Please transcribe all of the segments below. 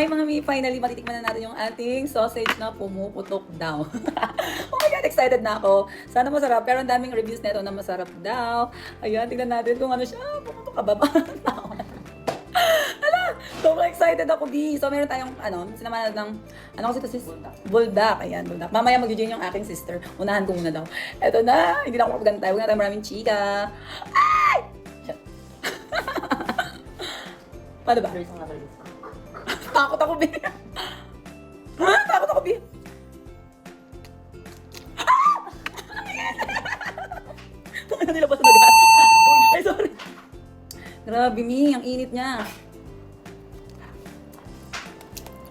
Hi mga mi, finally matitikman na natin yung ating sausage na pumuputok daw. Oh my God, excited na ako. Sana masarap, pero ang daming reviews nito na masarap daw. Ayan, tingnan natin kung ano siya. Pumutok ka ba? Hala, sobrang excited ako, B. So meron tayong, sinamahan ng, kasi ito sis? Buldak. Ayan, buldak. Mamaya mag-join yung aking sister. Unahan ko muna daw. Eto na, hindi na ako mapagantay. Huwag na tayo maraming chika. Ay! Shit. Paano ba? Takot ako, B. Takot ako, B. Ano nilabas na agad? Ay, sorry. Grabe, Mi. Ang init niya.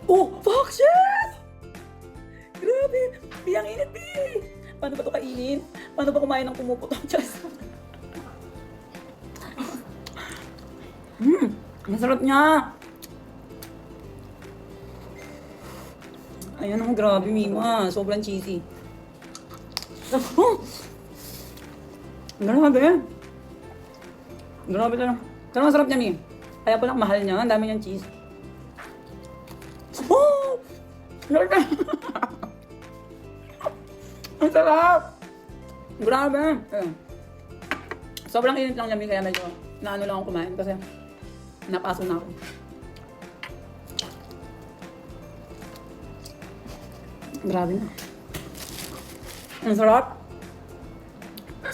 Oh, fuck, shit! Grabe. B, ang init, B. Paano ba ito kainin? Paano ba kumain ng pumuputok? Just. Masarap niya. Ayan ang grabe, Mima. Sobrang cheesy. Oh! Grabe. Grabe talaga. Pero masarap niya, Mi. Kaya pala mahal niya. Ang dami niyang cheese. Oh! Grabe. Ang sarap. Grabe. Ayan. Sobrang init lang niya, Mi. Kaya medyo naano lang ako kumain. Kasi napaso na ako. Grabe na. Ang sarap.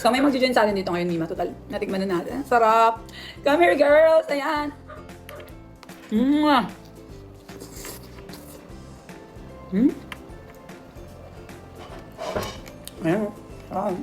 So may mag-join sa atin dito ngayon, Mima. Total, natikman na natin. Sarap. Come here, girls. Ayan. Ayan. Sarap.